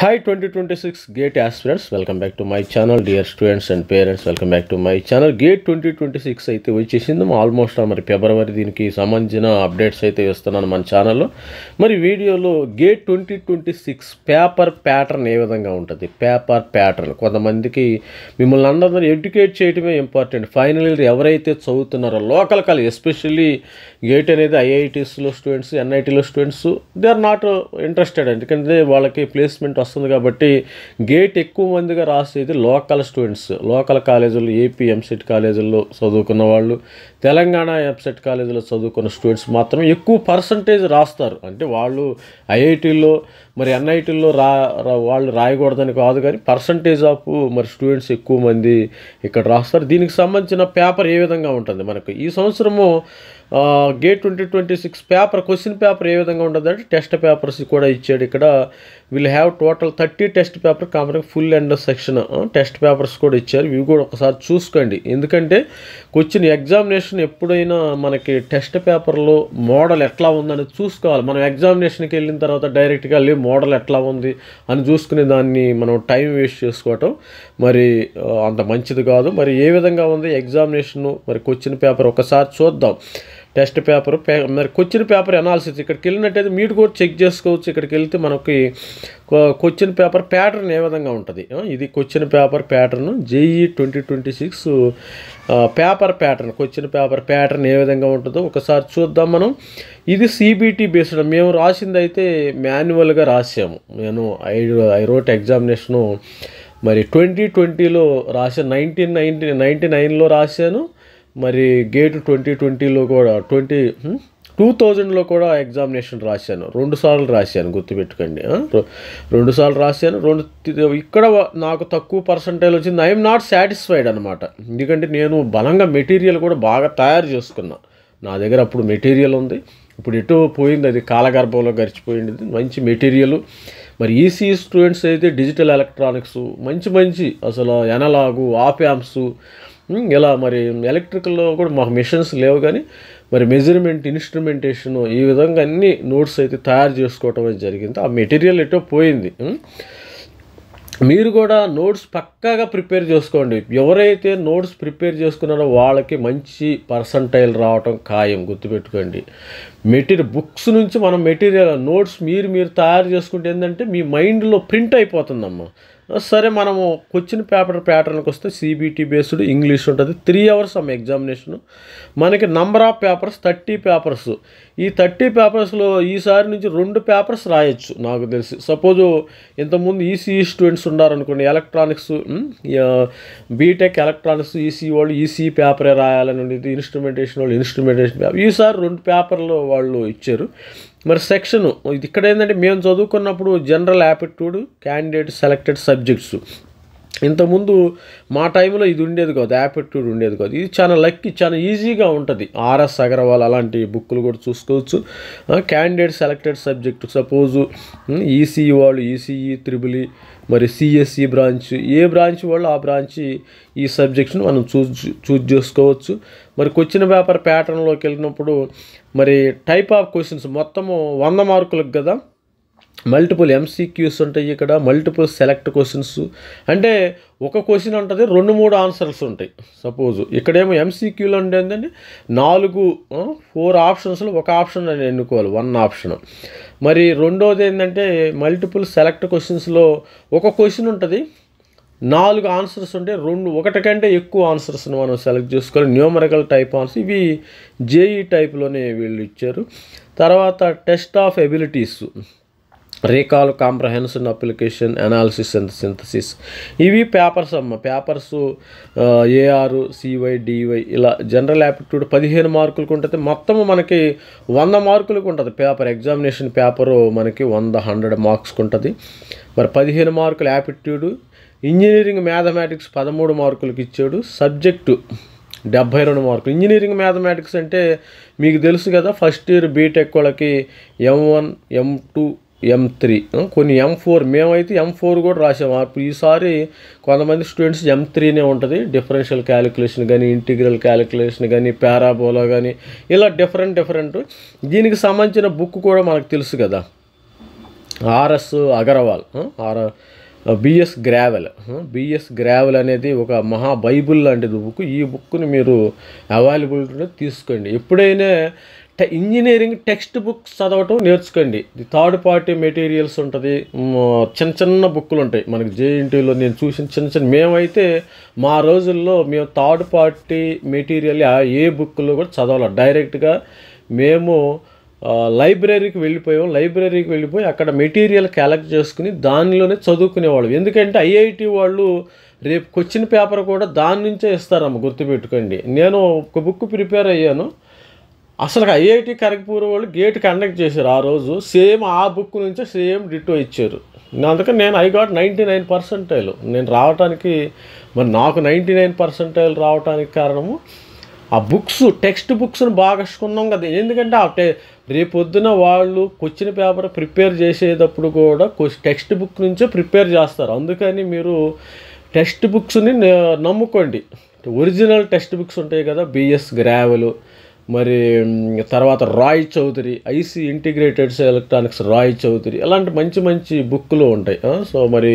Hi 2026 GATE aspirants, welcome back to my channel. Dear students and parents, welcome back to my channel. GATE 2026 అయితే వచ్చేసింది almost మరి ఫిబ్రవరి దీనికి సంబంధించిన updates అయితే ఇస్తున్నాను మన ఛానల్లో. మరి వీడియోలో GATE 2026 పేపర్ ప్యాటర్న్ ఏ విధంగా ఉంటుంది, పేపర్ ప్యాటర్న్ కొంతమందికి మిమ్మల్ని అందరూ ఎడ్యుకేట్ చేయడమే ఇంపార్టెంట్. ఫైనల్ ఇయర్ ఎవరైతే చదువుతున్నారో లోకల్ కాలేజ్, ఎస్పెషల్లీ GATE అనేది ఐఐటీస్లో స్టూడెంట్స్, ఎన్ఐటీలో students they are not interested, ఎందుకంటే వాళ్ళకి ప్లేస్మెంట్ వస్తుంది కాబట్టి. GATE ఎక్కువ మందిగా రాసేది లోకల్ స్టూడెంట్స్, లోకల్ కాలేజీలు, ఏపీ ఎంసెట్ కాలేజీల్లో చదువుకున్న వాళ్ళు, తెలంగాణ ఎంసెట్ కాలేజీలో చదువుకున్న స్టూడెంట్స్ మాత్రం ఎక్కువ పర్సంటేజ్ రాస్తారు. అంటే వాళ్ళు ఐఐటీల్లో మరి ఎన్ఐటీల్లో వాళ్ళు రాయకూడదని కాదు, కానీ పర్సంటేజ్ ఆఫ్ మరి స్టూడెంట్స్ ఎక్కువ మంది ఇక్కడ రాస్తారు. దీనికి సంబంధించిన పేపర్ ఏ విధంగా ఉంటుంది మనకు ఈ సంవత్సరము GATE 2026 పేపర్, క్వశ్చన్ పేపర్ ఏ విధంగా ఉంటుంది అంటే టెస్ట్ పేపర్స్ కూడా ఇచ్చాడు. ఇక్కడ will have total 30 test paper compound full and section test papers కూడా ఇచ్చారు. ఇవి కూడా ఒకసారి చూసుకోండి, ఎందుకంటే క్వశ్చన్ ఎగ్జామినేషన్ ఎప్పుడైనా మనకి టెస్ట్ పేపర్లో మోడల్ ఎట్లా ఉందని చూసుకోవాలి. మనం ఎగ్జామినేషన్కి వెళ్ళిన తర్వాత డైరెక్ట్గా వెళ్ళి మోడల్ ఎట్లా ఉంది అని చూసుకునే దాన్ని మనం టైం వేస్ట్ చేసుకోవటం మరి అంత మంచిది కాదు. మరి ఏ విధంగా ఉంది ఎగ్జామినేషను, మరి క్వశ్చన్ పేపర్ ఒకసారి చూద్దాం. టెస్ట్ పేపర్ మరి క్వశ్చన్ పేపర్ అనాలిసిస్ ఇక్కడికి వెళ్ళినట్టయితే మీరు కూడా చెక్ చేసుకోవచ్చు. ఇక్కడికి వెళ్తే మనకి క్వశ్చన్ పేపర్ ప్యాటర్న్ ఏ విధంగా ఉంటుంది. ఇది question paper pattern JEE 2026 paper pattern, question paper pattern ఏ విధంగా ఉంటుందో ఒకసారి చూద్దాం మనం. ఇది CBT బేస్డ్, మేము రాసింది అయితే మాన్యువల్గా రాసాము. నేను ఐ రోట్ ఎగ్జామినేషను మరి 2020లో రాశాను, 1999లో రాశాను. మరి GATE 2020లో కూడా 2000లో కూడా ఎగ్జామినేషన్ రాశాను, 2 సార్లు రాశాను, గుర్తుపెట్టుకోండి. 2 సార్లు రాశాను. ఇక్కడ నాకు తక్కువ పర్సంటేజ్ వచ్చింది. ఐఎమ్ నాట్ సాటిస్ఫైడ్ అనమాట, ఎందుకంటే నేను బలంగా మెటీరియల్ కూడా బాగా తయారు చేసుకున్నా. నా దగ్గర అప్పుడు మెటీరియల్ ఉంది, ఇప్పుడు ఎటు పోయింది, అది కాలగర్భంలో గడిచిపోయింది. మంచి మెటీరియల్. మరి ఈసీ స్టూడెంట్స్ అయితే డిజిటల్ ఎలక్ట్రానిక్స్ మంచి అసలు ఎనలాగు, ఆప్ యాంప్స్, ఇలా మరి ఎలక్ట్రికల్లో కూడా మాకు మిషన్స్ లేవు, కానీ మరి మెజర్మెంట్, ఇన్స్ట్రుమెంటేషను ఈ విధంగా అన్ని నోట్స్ అయితే తయారు చేసుకోవటం అనేది జరిగింది. ఆ మెటీరియల్ ఎటో పోయింది. మీరు కూడా నోట్స్ పక్కాగా ప్రిపేర్ చేసుకోండి. ఎవరైతే నోట్స్ ప్రిపేర్ చేసుకున్నారో వాళ్ళకి మంచి పర్సంటైల్ రావటం ఖాయం, గుర్తుపెట్టుకోండి. బుక్స్ నుంచి మనం మెటీరియల్ నోట్స్ మీరు తయారు చేసుకుంటే ఏంటంటే మీ మైండ్లో ప్రింట్ అయిపోతుందమ్మా. సరే, మనము క్వశ్చన్ పేపర్ ప్యాటర్న్కి వస్తే CBT బేస్డ్ ఇంగ్లీష్ ఉంటుంది. 3 hours ఎగ్జామినేషను. మనకి నంబర్ ఆఫ్ పేపర్స్ 30 పేపర్స్. ఈ 30 పేపర్స్లో ఈసారి నుంచి 2 పేపర్స్ రాయొచ్చు నాకు తెలిసి. సపోజు ఇంతకుముందు ECE స్టూడెంట్స్ ఉన్నారనుకోండి, ఎలక్ట్రానిక్స్, బీటెక్ ఎలక్ట్రానిక్స్ ECE వాళ్ళు ECE పేపరే రాయాలని ఉండేది, ఇన్స్ట్రుమెంటేషన్ వాళ్ళు ఇన్స్ట్రుమెంటేషన్ పేపర్. ఈసారి 2 పేపర్లు వాళ్ళు ఇచ్చారు. మరి సెక్షను ఇది ఇక్కడ ఏంటంటే మేము చదువుకున్నప్పుడు general aptitude, candidate selected subjects. ఇంతకుముందు మా టైంలో ఇది ఉండేది కాదు, యాప్టిట్యూడ్ ఉండేది కాదు. ఇది చాలా లక్కీ, చాలా ఈజీగా ఉంటుంది. RS అగర్వాల్ అలాంటి బుక్కులు కూడా చూసుకోవచ్చు. Candidate selected subject, suppose ECE వాళ్ళు ECE, త్రిబుల్, మరి CSE బ్రాంచ్, ఏ బ్రాంచ్ వాళ్ళు ఆ బ్రాంచ్ ఈ సబ్జెక్ట్స్ను మనం చూజ్ చేసుకోవచ్చు. మరి క్వశ్చన్ పేపర్ ప్యాటర్న్లోకి వెళ్ళినప్పుడు మరి టైప్ ఆఫ్ క్వశ్చన్స్ మొత్తము 100 మార్కులకు కదా. మల్టిపుల్ MCQs ఉంటాయి, ఇక్కడ మల్టిపుల్ సెలెక్ట్ క్వశ్చన్స్. అంటే ఒక క్వశ్చన్ ఉంటుంది, 2-3 ఆన్సర్స్ ఉంటాయి. సపోజు ఇక్కడేమో MCQలు అంటే ఏంటంటే 4 ఆప్షన్స్లో ఒక ఆప్షన్ అని ఎన్నుకోవాలి, 1 ఆప్షన్. మరి రెండోది ఏంటంటే మల్టిపుల్ సెలెక్ట్ క్వశ్చన్స్లో ఒక క్వశ్చన్ ఉంటుంది, 4 ఆన్సర్స్ ఉంటాయి, 1 కంటే ఎక్కువ ఆన్సర్స్ని మనం సెలెక్ట్ చేసుకోవాలి. న్యూమరికల్ టైప్ ఆన్సర్, ఇవి JEE టైప్లోనే వీళ్ళు ఇచ్చారు. తర్వాత test of abilities, recall, comprehension, application, analysis and synthesis. ఇవి papers papers AR, CY, DY ఇలా. జనరల్ యాప్టిట్యూడ్ 15 మార్కులకు ఉంటుంది. మొత్తము మనకి 100 మార్కులకు ఉంటుంది పేపర్. ఎగ్జామినేషన్ పేపరు మనకి 100 మార్క్స్కి ఉంటుంది. మరి 15 మార్కులు యాప్టిట్యూడ్. ఇంజనీరింగ్ మ్యాథమెటిక్స్ 13 మార్కులకి ఇచ్చాడు. సబ్జెక్టు 72 మార్కులు. ఇంజనీరింగ్ మ్యాథమెటిక్స్ అంటే మీకు తెలుసు కదా, ఫస్ట్ ఇయర్ బీటెక్ వాళ్ళకి M1, M2, M3, కొన్ని M4. మేమైతే M4 కూడా రాసాము. ఈసారి కొంతమంది స్టూడెంట్స్ M3నే ఉంటుంది. డిఫరెన్షియల్ క్యాలిక్యులేషన్ కానీ, ఇంటిగ్రల్ క్యాలిక్యులేషన్ కానీ, పారాబోలా కానీ, ఇలా డిఫరెంట్. దీనికి సంబంధించిన బుక్ కూడా మనకు తెలుసు కదా, ఆర్ఎస్ అగర్వాల్, బిఎస్ గ్రావెల్ అనేది ఒక మహా బైబుల్ లాంటిది బుక్. ఈ బుక్ని మీరు అవైలబిలిటీలో తీసుకోండి. ఎప్పుడైనా ఇంజనీరింగ్ టెక్స్ట్ బుక్స్ చదవటం నేర్చుకోండి. థర్డ్ పార్టీ మెటీరియల్స్ ఉంటుంది, చిన్న చిన్న బుక్కులు ఉంటాయి మనకి జేఎన్టీలో. నేను చూసిన చిన్న మేమైతే మా రోజుల్లో మేము థర్డ్ పార్టీ మెటీరియల్ ఏ బుక్లో కూడా చదవాలి. డైరెక్ట్గా మేము లైబ్రరీకి వెళ్ళిపోయి అక్కడ మెటీరియల్ కలెక్ట్ చేసుకుని దానిలోనే చదువుకునేవాళ్ళు. ఎందుకంటే ఐఐటి వాళ్ళు రేపు క్వశ్చన్ పేపర్ కూడా దాని నుంచే ఇస్తారమ్మ, గుర్తుపెట్టుకోండి. నేను ఒక బుక్ ప్రిపేర్ అయ్యాను. అసలు ఐఐటి ఖరగ్పూర్ వాళ్ళు గేట్ కండక్ట్ చేశారు ఆ రోజు. సేమ్ ఆ బుక్ నుంచే సేమ్ డిటో ఇచ్చారు. అందుకని నేను ఐ గాట్ 99%. నేను రావడానికి మరి నాకు 99% రావడానికి కారణము ఆ బుక్స్, టెక్స్ట్ బుక్స్ని బాగా కొన్నాం కదా. ఎందుకంటే రేపొద్దున వాళ్ళు క్వశ్చన్ పేపర్ ప్రిపేర్ చేసేటప్పుడు కూడా టెక్స్ట్ బుక్ నుంచే ప్రిపేర్ చేస్తారు. అందుకని మీరు టెక్స్ట్ బుక్స్ని నమ్ముకోండి. ఒరిజినల్ టెక్స్ట్ బుక్స్ ఉంటాయి కదా, బిఎస్ గ్రావెల్, మరి తర్వాత Roy Chowdhury, IC integrated electronics Roy Chowdhury, అలాంటి మంచి మంచి బుక్లు ఉంటాయి. సో మరి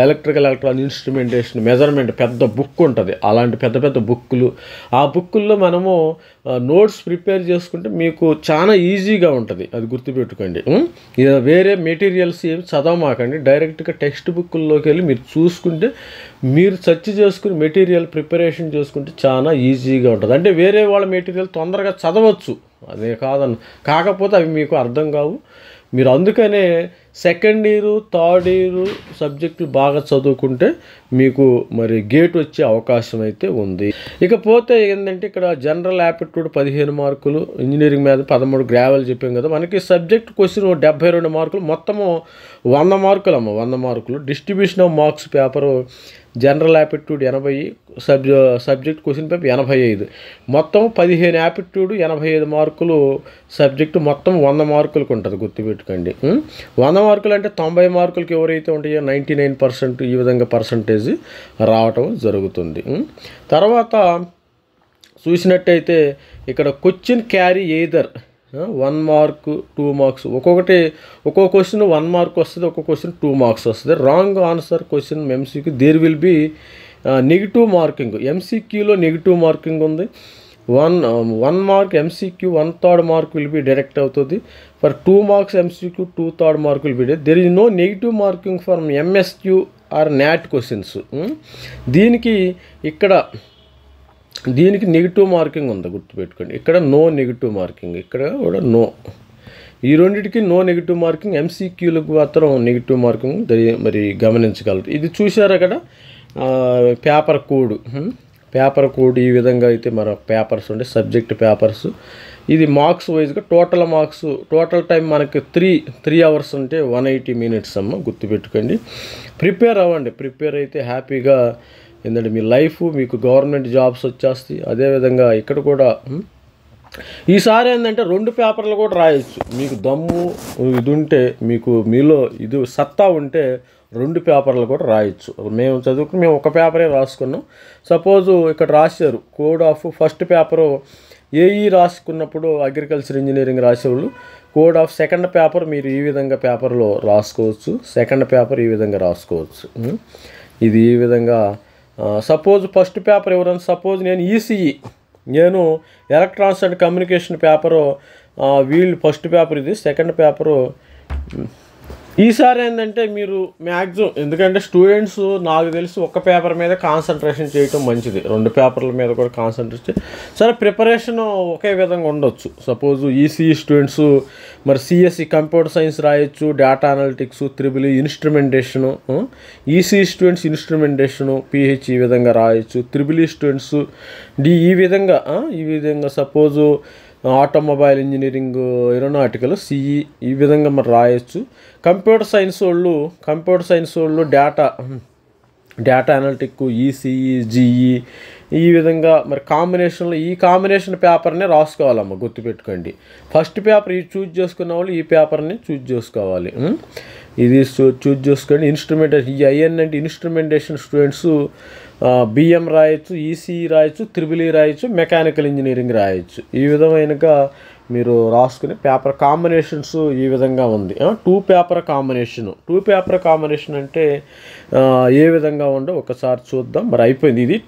ఎలక్ట్రానిక్ ఇన్స్ట్రుమెంటేషన్ మెజర్మెంట్ పెద్ద బుక్ ఉంటుంది. అలాంటి పెద్ద పెద్ద బుక్లు, ఆ బుక్కుల్లో మనము నోట్స్ ప్రిపేర్ చేసుకుంటే మీకు చాలా ఈజీగా ఉంటుంది. అది గుర్తుపెట్టుకోండి. వేరే మెటీరియల్స్ ఏమి చదవమాకండి. డైరెక్ట్గా టెక్స్ట్ బుక్ల్లోకి వెళ్ళి మీరు చూసుకుంటే, మీరు సెర్చ్ చేసుకుని మెటీరియల్ ప్రిపరేషన్ చేసుకుంటే చాలా ఈజీగా ఉంటుంది. అంటే వేరే వాళ్ళ మెటీరియల్ తొందరగా చదవచ్చు, అదే కాకపోతే అవి మీకు అర్థం కావు. మీరు అందుకనే సెకండ్ ఇయర్, థర్డ్ ఇయర్ సబ్జెక్టులు బాగా చదువుకుంటే మీకు మరి గేట్ వచ్చే అవకాశం అయితే ఉంది. ఇకపోతే ఏంటంటే ఇక్కడ జనరల్ యాప్టిట్యూడ్ 15 మార్కులు, ఇంజనీరింగ్ మీద 13, గ్రావెల్ చెప్పాం కదా. మనకి సబ్జెక్ట్ క్వశ్చన్ 72 మార్కులు, మొత్తము 100 మార్కులు అమ్మ, 100 మార్కులు. Distribution of marks paper general aptitude 80, subject question paper 85, మొత్తం 15 యాప్టిట్యూడ్ 85 మార్కులు సబ్జెక్టు, మొత్తం 100 మార్కులకు ఉంటుంది. గుర్తుపెట్టుకోండి. 100 మార్కులు అంటే 90 మార్కులకి ఎవరైతే ఉంటాయో 99% ఈ విధంగా పర్సంటేజ్ రావటం జరుగుతుంది. తర్వాత చూసినట్టయితే ఇక్కడ question carry either 1 mark 2 marks, ఒక్కొక్క క్వశ్చన్ 1 మార్క్ వస్తుంది, ఒక్కొక్క క్వశ్చన్ 2 మార్క్స్ వస్తుంది. Wrong answer question MCQ there will be negative marking. ఎంసీక్యూలో నెగిటివ్ మార్కింగ్ ఉంది. 1 mark MCQ 1/3 mark will be direct అవుతుంది. For 2 marks MCQ 2/3 mark will be there is no negative marking for MSQ or NAT questions. దీనికి negative marking ఉంది, గుర్తుపెట్టుకోండి. ఇక్కడ no negative marking, ఇక్కడ కూడా no. ఈ రెండింటికి నో నెగిటివ్ మార్కింగ్. ఎంసీక్యూలకు మాత్రం నెగిటివ్ మార్కింగ్ మరి గమనించగలరు. ఇది చూసారు అక్కడ పేపర్ కోడ్ ఈ విధంగా అయితే మన పేపర్స్ ఉండే సబ్జెక్ట్ పేపర్స్. ఇది మార్క్స్ వైజ్గా టోటల్ టైం మనకి 3 అవర్స్ ఉంటే 180 మినిట్స్ అమ్మ, గుర్తుపెట్టుకోండి. ప్రిపేర్ అవ్వండి. ప్రిపేర్ అయితే హ్యాపీగా ఏంటంటే మీ లైఫ్, మీకు గవర్నమెంట్ జాబ్స్ వచ్చేస్తాయి. అదేవిధంగా ఇక్కడ కూడా ఈసారి ఏంటంటే 2 పేపర్లు కూడా రాయొచ్చు. మీకు దమ్ము ఇది ఉంటే, మీలో ఇది సత్తా ఉంటే 2 పేపర్లు కూడా రాయొచ్చు. మేము ఒక పేపరే రాసుకున్నాం. సపోజు ఇక్కడ రాశారు code of first paper AE రాసుకున్నప్పుడు అగ్రికల్చర్ ఇంజనీరింగ్ రాసేవాళ్ళు కోడ్ ఆఫ్ సెకండ్ పేపర్ మీరు ఈ విధంగా పేపర్లో రాసుకోవచ్చు. సెకండ్ పేపర్ ఈ విధంగా రాసుకోవచ్చు. ఇది ఈ విధంగా సపోజ్ ఫస్ట్ పేపర్ ఎవరైనా, సపోజ్ నేను ఈసీఈ, నేను ఎలక్ట్రానిక్స్ అండ్ కమ్యూనికేషన్ పేపరు, వీళ్ళు ఫస్ట్ పేపర్, ఇది సెకండ్ పేపరు. ఈసారి ఏంటంటే మీరు మ్యాక్సిమం, ఎందుకంటే స్టూడెంట్స్ నాకు తెలిసి ఒక పేపర్ మీద కాన్సన్ట్రేషన్ చేయటం మంచిది, 2 పేపర్ల మీద కూడా కాన్సన్ట్రేట్ సరే ప్రిపరేషన్ ఒకే విధంగా ఉండొచ్చు. సపోజ్ ఈసీఈ స్టూడెంట్స్ మరి సిఎస్సి కంప్యూటర్ సైన్స్ రాయొచ్చు, data analytics, triple instrumentation. ECE students instrumentation pH ఈ విధంగా రాయొచ్చు. త్రిబుల్ స్టూడెంట్స్ ఈ విధంగా suppose automobile engineering, aeronautical, CE ఈ విధంగా మరి రాయొచ్చు. కంప్యూటర్ సైన్స్ వాళ్ళు డేటా అనలిటిక్, ఈసీఈ, జీఈ ఈ విధంగా మరి కాంబినేషన్ పేపర్నే రాసుకోవాలమ్మ, గుర్తుపెట్టుకోండి. ఫస్ట్ పేపర్ ఇది చూజ్ చేసుకున్న వాళ్ళు ఈ పేపర్ని చూజ్ చేసుకోవాలి. ఇది చూజ్ చేసుకోండి. ఇన్స్ట్రుమెంటేషన్, ఈ ఐఎన్ అంటే ఇన్స్ట్రుమెంటేషన్ స్టూడెంట్స్ బిఎం రాయొచ్చు, ఈసీఈ రాయొచ్చు, త్రిబుల్ ఈ రాయొచ్చు, మెకానికల్ ఇంజనీరింగ్ రాయొచ్చు. ఈ విధమైనగా మీరు రాసుకుని పేపర్ కాంబినేషన్స్ ఈ విధంగా ఉంది. 2 పేపర్ కాంబినేషన్ అంటే ఏ విధంగా ఉండో ఒకసారి చూద్దాం. మరి అయిపోయింది ఇది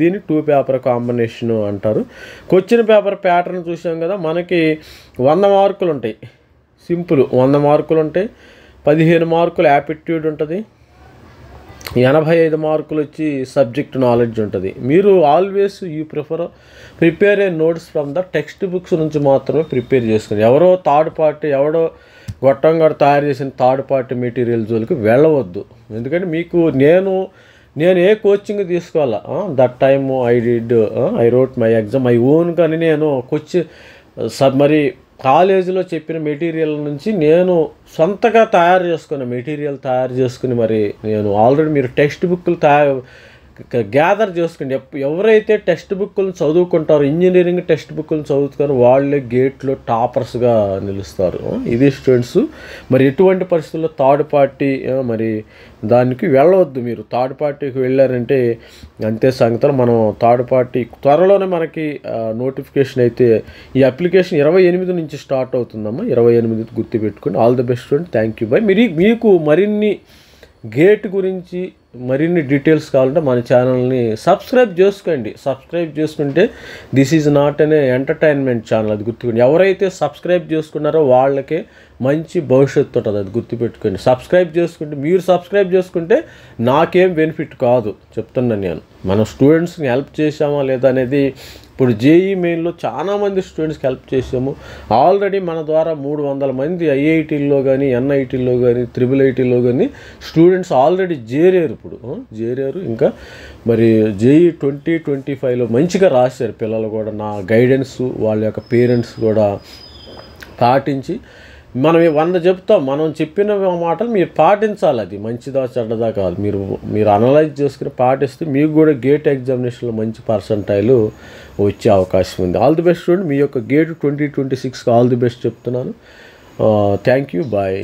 దీన్ని 2 పేపర్ కాంబినేషన్ అంటారు. క్వశ్చన్ పేపర్ ప్యాటర్న్ చూసాం కదా, మనకి 100 మార్కులు ఉంటాయి. సింపుల్ 100 మార్కులు ఉంటాయి. 15 మార్కులు యాప్టిట్యూడ్ ఉంటుంది, 85 మార్కులు వచ్చి సబ్జెక్ట్ నాలెడ్జ్ ఉంటుంది. మీరు always prepare A notes from the text books నుంచి మాత్రమే ప్రిపేర్ చేసుకోండి. ఎవరో థర్డ్ పార్టీ గొట్టంగా తయారు చేసిన థర్డ్ పార్టీ మెటీరియల్ జోలికి వెళ్ళవద్దు. ఎందుకంటే మీకు నేను ఏ కోచింగ్ తీసుకోవాలా, that time I wrote my exam my own. కానీ నేను మరి కాలేజీలో చెప్పిన మెటీరియల్ నుంచి నేను సొంతగా మెటీరియల్ తయారు చేసుకుని మరి నేను ఆల్రెడీ మీరు టెక్స్ట్ బుక్లు గ్యాదర్ చేసుకోండి. ఎవరైతే టెక్స్ట్ బుక్లను చదువుకుంటారో, ఇంజనీరింగ్ టెక్స్ట్ బుక్లను చదువుతారో వాళ్ళే గేట్లో టాపర్స్గా నిలుస్తారు. ఇది స్టూడెంట్స్. మరి ఎటువంటి పరిస్థితుల్లో థర్డ్ పార్టీ మరి దానికి వెళ్ళవద్దు. మీరు థర్డ్ పార్టీకి వెళ్ళారంటే అంతే సంగతులు. మనం థర్డ్ పార్టీ త్వరలోనే మనకి నోటిఫికేషన్ అయితే ఈ అప్లికేషన్ 28 నుంచి స్టార్ట్ అవుతుందమ్మా. 28 గుర్తుపెట్టుకోండి. All the best student. Thank you by. మీకు మరిన్ని గేట్ గురించి మరిన్ని డీటెయిల్స్ కావాలంటే మన ఛానల్ని సబ్స్క్రైబ్ చేసుకుంటే దిస్ ఈజ్ నాట్ అనే ఎంటర్టైన్మెంట్ ఛానల్, అది గుర్తుపెట్టుకోండి. ఎవరైతే సబ్స్క్రైబ్ చేసుకున్నారో వాళ్ళకే మంచి భవిష్యత్తు ఉంటుంది, అది గుర్తుపెట్టుకోండి. మీరు సబ్స్క్రైబ్ చేసుకుంటే నాకేం బెనిఫిట్ కాదు చెప్తున్నాను నేను. మనం స్టూడెంట్స్ని హెల్ప్ చేసామా లేదా అనేది ఇప్పుడు జేఈ మెయిన్లో చాలామంది స్టూడెంట్స్కి హెల్ప్ చేసాము. ఆల్రెడీ మన ద్వారా 300 మంది ఐఐటీల్లో కానీ, ఎన్ఐటీల్లో కానీ, IIITలో కానీ స్టూడెంట్స్ ఆల్రెడీ చేరారు. ఇంకా మరి జేఈ 2025లో మంచిగా రాశారు పిల్లలు కూడా. నా గైడెన్స్ వాళ్ళ యొక్క పేరెంట్స్ కూడా పాటించి, మనం 100 చెప్తాం, మనం చెప్పిన మాటలు మీరు పాటించాలి. అది మంచిదా చెడ్డదా కాదు, మీరు అనలైజ్ చేసుకుని పాటిస్తే మీకు కూడా గేట్ ఎగ్జామినేషన్లో మంచి పర్సంటైల్ వచ్చే అవకాశం ఉంది. All the best student. మీ యొక్క గేట్ 2026కి ఆల్ ది బెస్ట్ చెప్తున్నాను. Thank you. బాయ్.